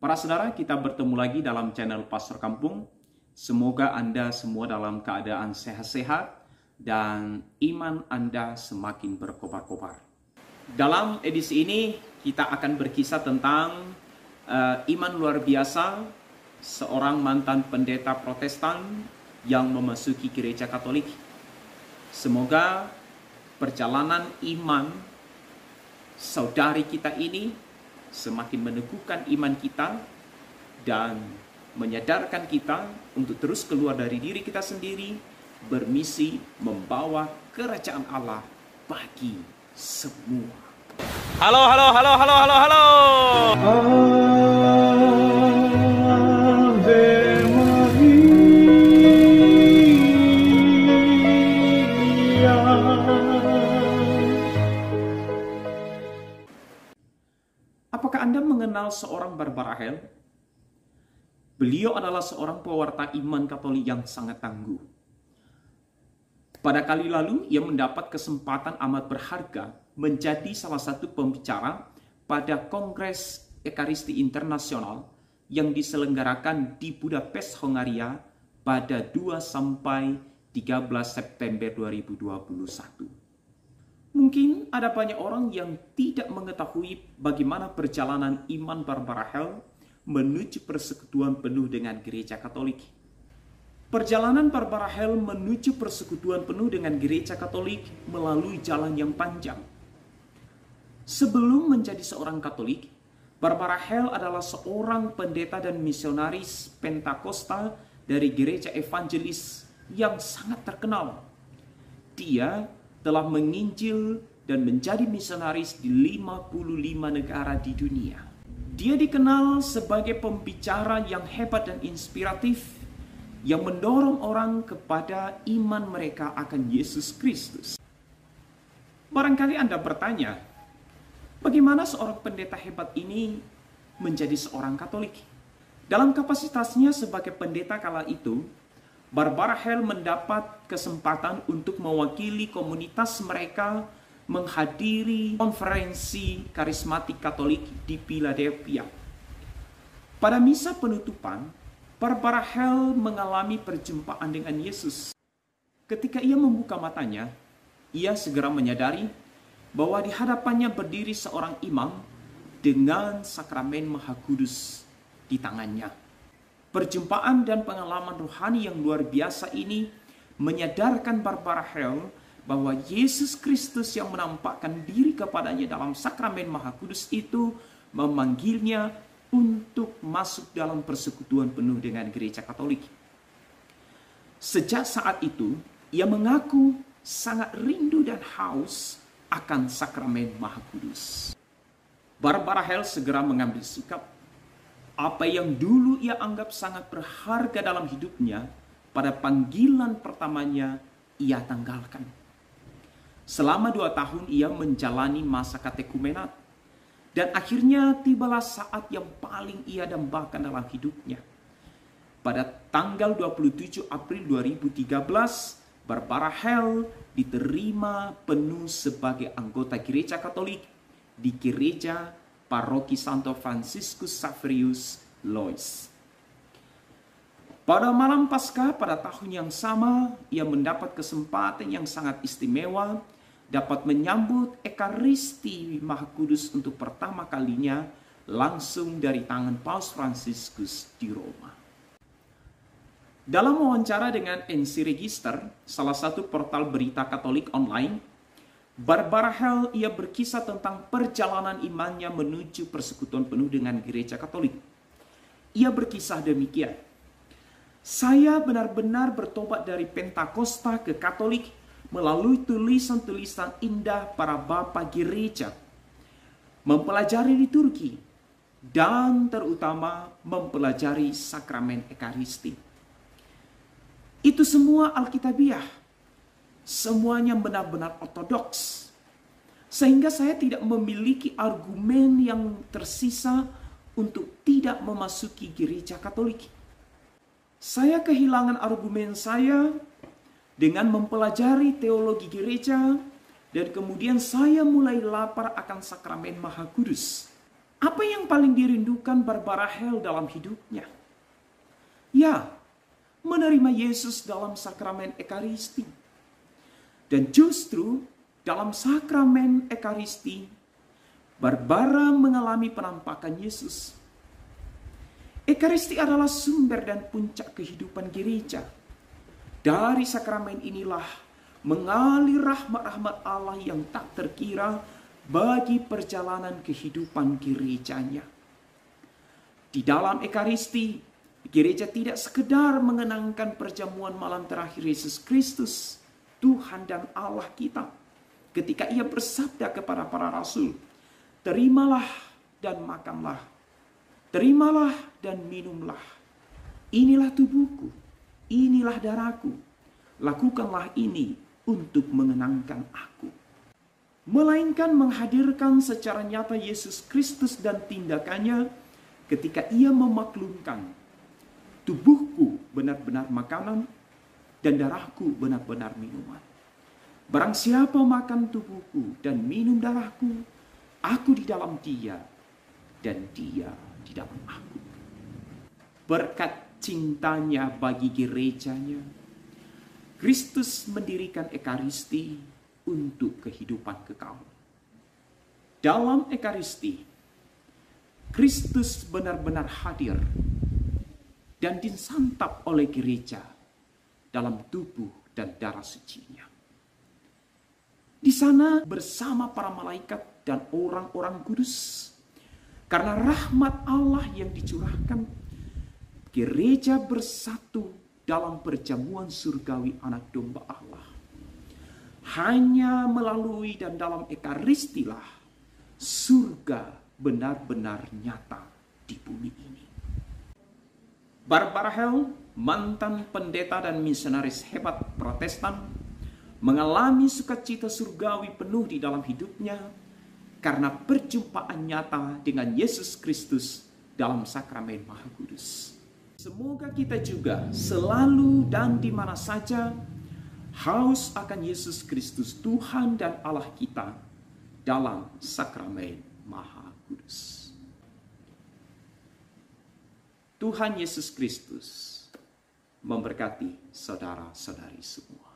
Para saudara, kita bertemu lagi dalam channel Pastor Kampung. Semoga Anda semua dalam keadaan sehat-sehat dan iman Anda semakin berkobar-kobar. Dalam edisi ini, kita akan berkisah tentang iman luar biasa seorang mantan pendeta Protestan yang memasuki gereja Katolik. Semoga perjalanan iman saudari kita ini semakin meneguhkan iman kita dan menyadarkan kita untuk terus keluar dari diri kita sendiri, bermisi membawa kerajaan Allah bagi semua. Halo. Ave Maria. Apakah Anda mengenal seorang Barbara Hale? Beliau adalah seorang pewarta iman Katolik yang sangat tangguh. Pada kali lalu, ia mendapat kesempatan amat berharga menjadi salah satu pembicara pada Kongres Ekaristi Internasional yang diselenggarakan di Budapest, Hongaria pada 2-13 September 2021. Mungkin ada banyak orang yang tidak mengetahui bagaimana perjalanan iman Barbara Hale menuju persekutuan penuh dengan gereja Katolik. Perjalanan Barbara Hale menuju persekutuan penuh dengan gereja Katolik melalui jalan yang panjang. Sebelum menjadi seorang Katolik, Barbara Hale adalah seorang pendeta dan misionaris Pentakosta dari gereja evangelis yang sangat terkenal. Dia telah menginjil dan menjadi misionaris di 55 negara di dunia. Dia dikenal sebagai pembicara yang hebat dan inspiratif yang mendorong orang kepada iman mereka akan Yesus Kristus. Barangkali Anda bertanya, bagaimana seorang pendeta hebat ini menjadi seorang Katolik? Dalam kapasitasnya sebagai pendeta kala itu, Barbara Hale mendapat kesempatan untuk mewakili komunitas mereka menghadiri konferensi karismatik Katolik di Philadelphia. Pada misa penutupan, Barbara Hale mengalami perjumpaan dengan Yesus. Ketika ia membuka matanya, ia segera menyadari bahwa di hadapannya berdiri seorang imam dengan sakramen Maha Kudus di tangannya. Perjumpaan dan pengalaman rohani yang luar biasa ini menyadarkan Barbara Hale bahwa Yesus Kristus yang menampakkan diri kepadanya dalam sakramen Maha Kudus itu memanggilnya untuk masuk dalam persekutuan penuh dengan gereja Katolik. Sejak saat itu, ia mengaku sangat rindu dan haus akan sakramen Maha Kudus. Barbara Hale segera mengambil sikap. Apa yang dulu ia anggap sangat berharga dalam hidupnya, pada panggilan pertamanya ia tanggalkan. Selama 2 tahun ia menjalani masa katekumenat, dan akhirnya tibalah saat yang paling ia dambakan dalam hidupnya. Pada tanggal 27 April 2013, Barbara Hale diterima penuh sebagai anggota gereja Katolik di gereja Paroki Santo Franciscus Xaverius, Lois. Pada malam Paskah pada tahun yang sama, ia mendapat kesempatan yang sangat istimewa dapat menyambut Ekaristi Maha Kudus untuk pertama kalinya langsung dari tangan Paus Fransiskus di Roma. Dalam wawancara dengan NC Register, salah satu portal berita Katolik online, Barbara Hale ia berkisah tentang perjalanan imannya menuju persekutuan penuh dengan gereja Katolik. Ia berkisah demikian. Saya benar-benar bertobat dari Pentakosta ke Katolik melalui tulisan-tulisan indah para bapa gereja, mempelajari liturgi, dan terutama mempelajari sakramen Ekaristi. Itu semua Alkitabiah. Semuanya benar-benar ortodoks. Sehingga saya tidak memiliki argumen yang tersisa untuk tidak memasuki gereja Katolik. Saya kehilangan argumen saya dengan mempelajari teologi gereja, dan kemudian saya mulai lapar akan sakramen Maha Kudus. Apa yang paling dirindukan Barbara Hale dalam hidupnya? Ya, menerima Yesus dalam sakramen Ekaristi. Dan justru dalam sakramen Ekaristi, Barbara mengalami penampakan Yesus. Ekaristi adalah sumber dan puncak kehidupan gereja. Dari sakramen inilah mengalir rahmat-rahmat Allah yang tak terkira bagi perjalanan kehidupan gerejanya. Di dalam Ekaristi, gereja tidak sekedar mengenangkan perjamuan malam terakhir Yesus Kristus, Tuhan dan Allah kita, ketika ia bersabda kepada para rasul, "Terimalah dan makanlah, terimalah dan minumlah. Inilah tubuhku, inilah darahku. Lakukanlah ini untuk mengenangkan aku." Melainkan menghadirkan secara nyata Yesus Kristus dan tindakannya ketika ia memaklumkan, "Tubuhku benar-benar makanan dan darahku benar-benar minuman. Barang siapa makan tubuhku dan minum darahku, aku di dalam dia dan dia di dalam aku." Berkat cintanya bagi gerejanya, Kristus mendirikan Ekaristi untuk kehidupan kekal. Dalam Ekaristi, Kristus benar-benar hadir dan disantap oleh gereja dalam tubuh dan darah sucinya. Di sana bersama para malaikat dan orang-orang kudus, karena rahmat Allah yang dicurahkan, gereja bersatu dalam perjamuan surgawi anak domba Allah. Hanya melalui dan dalam Ekaristilah surga benar-benar nyata di bumi ini. Barbara Hale, mantan pendeta dan misionaris hebat Protestan, mengalami sukacita surgawi penuh di dalam hidupnya karena perjumpaan nyata dengan Yesus Kristus dalam sakramen Maha Kudus. Semoga kita juga selalu dan di mana saja haus akan Yesus Kristus Tuhan dan Allah kita dalam sakramen Maha Kudus. Tuhan Yesus Kristus memberkati saudara-saudari semua.